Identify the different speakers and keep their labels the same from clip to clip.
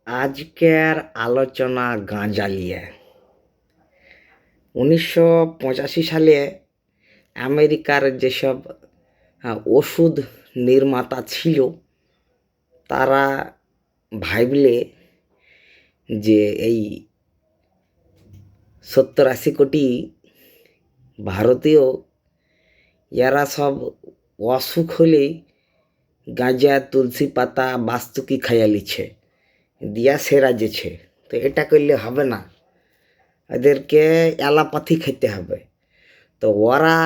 Speaker 1: আজকের আলোচনা গাঁজা নিয়ে। 1985 সালে আমেরিকার যেসব ওষুধ নির্মাতা ছিল তারা ভাবলে যে এই 70-80 কোটি ভারতীয় এরা সব অসুখ হলেই গাঁজা, তুলসী পাতা, বাস্তুকি খাইয়া লিছে, দিয়া সেরা যেছে। তো এটা করলে হবে না, এদেরকে অ্যালোপ্যাথি খেতে হবে। তো ওরা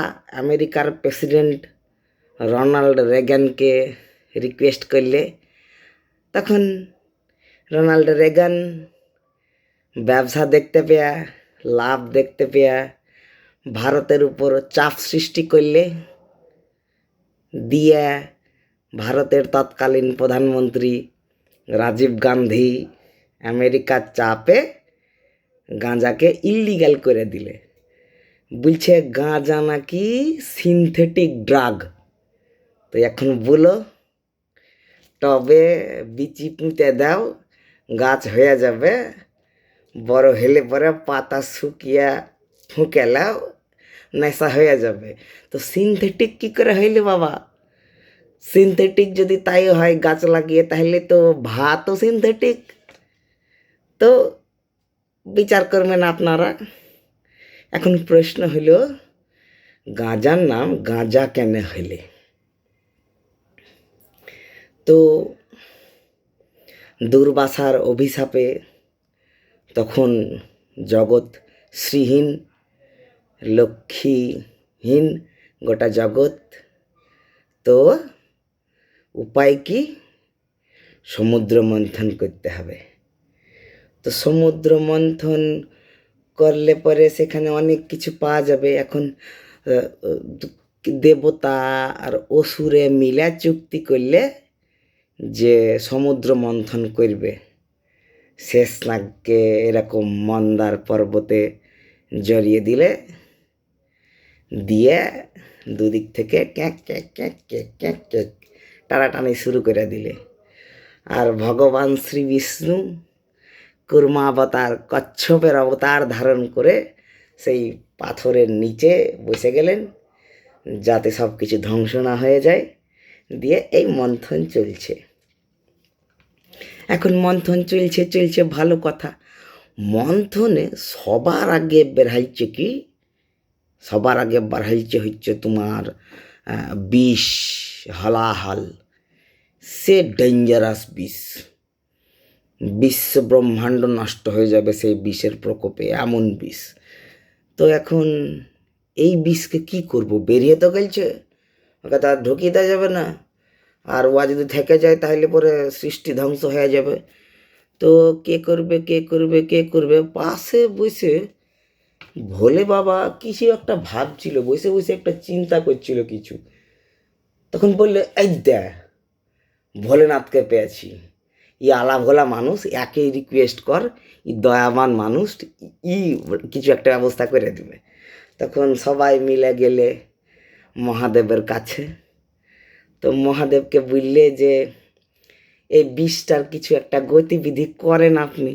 Speaker 1: আমেরিকার প্রেসিডেন্ট রোনাল্ড রেগানকে রিকোয়েস্ট করলে, তখন রোনাল্ড রেগান ব্যবসা দেখতে পেয়া, লাভ দেখতে পেয়া ভারতের উপর চাপ সৃষ্টি করলে, দিয়া ভারতের তৎকালীন প্রধানমন্ত্রী রাজীব গান্ধী আমেরিকার চাপে গাঁজাকে ইলিগাল করে দিলে। বলছে গাঁজা নাকি সিনথেটিক ড্রাগ। তো এখন বলো, টবে বিচি পুঁতে দাও, গাছ হয়ে যাবে, বড় হলে পরে পাতা শুকিয়ে ফুঁকে লাও, নেশা হয়ে যাবে। তো সিনথেটিক কী করে হইলে বাবা? সিনথেটিক যদি তাই হয় গাছ লাগিয়ে, তাহলে তো ভাতও সিনথেটিক। তো বিচার করবেন আপনারা। এখন প্রশ্ন হইল, গাঁজার নাম গাঁজা কেন হইলে? তো দুর্বাসার অভিশাপে তখন জগৎ শ্রীহীন, লক্ষ্মীহীন গোটা জগৎ। তো উপায় কি? সমুদ্র মন্থন করতে হবে। তো সমুদ্র মন্থন করলে পরে সেখানে অনেক কিছু পাওয়া যাবে। এখন দেবতা আর অসুরে মিলে চুক্তি করলে যে সমুদ্র মন্থন করবে। শেষনাগকে এরকম মন্দার পর্বতে জড়িয়ে দিলে, দিয়ে দুদিক থেকে ক্যাঁক ক্যাঁক ক্যাঁক ক্যাঁক ক্যাঁক ক্যাঁক টানাটানি শুরু করে দিলে। আর ভগবান শ্রী বিষ্ণু কুর্মাবতার, কচ্ছপের অবতার ধারণ করে সেই পাথরের নিচে বসে গেলেন, যাতে সব কিছু ধ্বংস না হয়ে যায়। দিয়ে এই মন্থন চলছে। এখন মন্থন চলছে ভালো কথা। মন্থনে সবার আগে বেরহাইছে কি? সবার আগে বাড়াইছে হচ্ছে তোমার বিষ, হলাহল। সে ডেঞ্জারাস বিষ, বিশ্ব ব্রহ্মাণ্ড নষ্ট হয়ে যাবে সেই বিষের প্রকোপে, এমন বিষ। তো এখন এই বিষকে কি করব? বেরিয়ে তো গেলছে, ওকে তো আর ঢুকিয়ে দেওয়া যাবে না। আর ওয়া যদি থেকে যায় তাহলে পরে সৃষ্টি ধ্বংস হয়ে যাবে। তো কে করবে? পাশে বসে ভোলে বাবা কিছু একটা ভাবছিল, বসে বসে একটা চিন্তা করছিল কিছু। তখন বললে, এই দেখ, ভোলেনাথকে পেয়েছি, ই আলা ভোলা মানুষ, একেই রিকোয়েস্ট কর, ই দয়াবান মানুষ, ই কিছু একটা ব্যবস্থা করে দেবে। তখন সবাই মিলে গেলে মহাদেবের কাছে। তো মহাদেবকে বললে যে এই বিষটার কিছু একটা গতিবিধি করেন আপনি।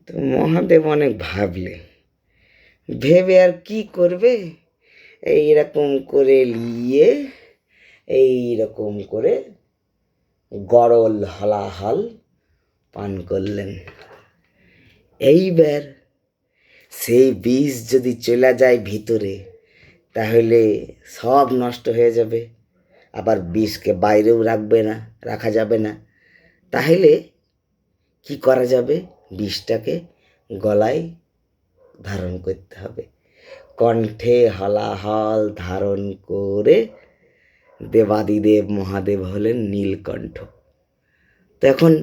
Speaker 1: তো মহাদেব অনেক ভাবলে, ভেবে আর কি করবে, এইরকম করে নিয়ে এইরকম করে গরল হলাহল পান করলেন। এইবার সেই বিষ যদি চলে যায় ভিতরে, তাহলে সব নষ্ট হয়ে যাবে। আবার বিষকে বাইরেও রাখা যাবে না। তাহলে কি করা যাবে? বিষটাকে গলায় ধারণ করতে হবে। কণ্ঠে হলাহল ধারণ করে দেবাদিদেব মহাদেব হলেন নীলকণ্ঠ। তো এখন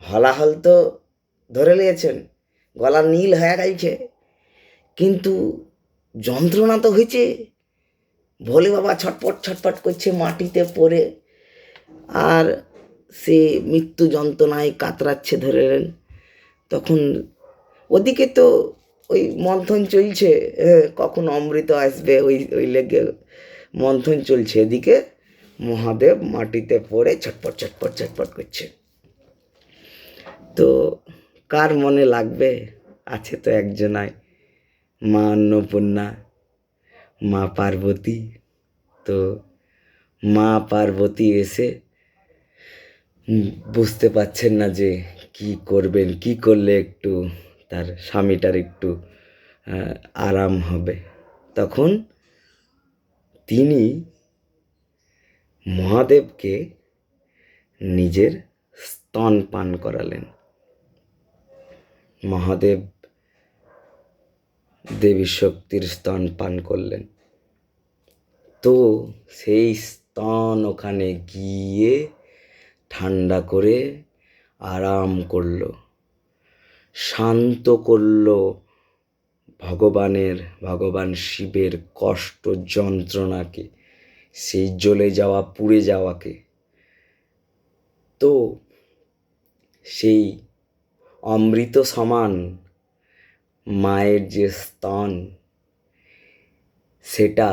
Speaker 1: হলাহল তো ধরে নিয়েছেন, গলা নীল হয়ে গেছে, কিন্তু যন্ত্রণা তো হয়েছে। ভোলে বাবা ছটপট করছে মাটিতে পড়ে, আর সে মৃত্যু যন্ত্রণায় কাতরাচ্ছে, ধরেলেন। তখন ওদিকে তো ওই মন্থন চলছে, কখন অমৃত আসবে, ওই লেগে মন্থন চলছে। এদিকে মহাদেব মাটিতে পড়ে ছটপট করছে। তো কার মনে লাগবে? আছে তো একজনায়, মা অন্নপূর্ণা, মা পার্বতী। তো মা পার্বতী এসে বুঝতে পারছেন না যে কি করবেন, কি করলে একটু তার স্বামীটার একটু আরাম হবে। তখন তিনি মহাদেবকে নিজের স্তন পান করালেন। মহাদেব দেবী শক্তির স্তন পান করলেন। তো সেই স্তন ওখানে গিয়ে ঠান্ডা করে আরাম করলো, শান্ত করলো ভগবান শিবের কষ্ট যন্ত্রণাকে, সেই জ্বলে যাওয়া পুড়ে যাওয়াকে। তো সেই অমৃত সমান মায়ের যে স্তন, সেটা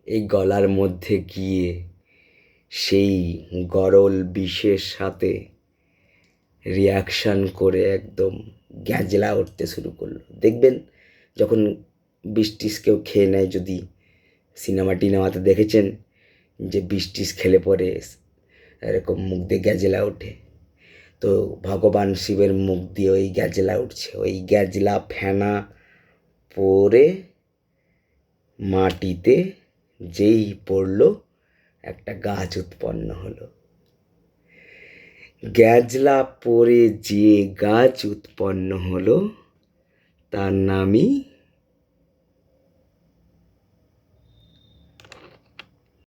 Speaker 1: এই গলার মধ্যে গিয়ে সেই গরল বিষের সাথে রিয়াকশান করে একদম গ্যাজলা উঠতে শুরু করলো। দেখবেন যখন বিষ টিস কেউ খেয়ে নেয়, যদি সিনেমা টিনেমাতে দেখেছেন যে বিষ টিস খেলে পরে এরকম মুখ দিয়ে গ্যাজলা ওঠে, তো ভগবান শিবের মুখ দিয়ে ওই গ্যাজলা উঠছে। ওই গ্যাজলা ফেনা পরে মাটিতে যেই পড়ল, একটা গাছ উৎপন্ন হলো। গ্যাজলা পরে যে গাছ উৎপন্ন হলো তার নামই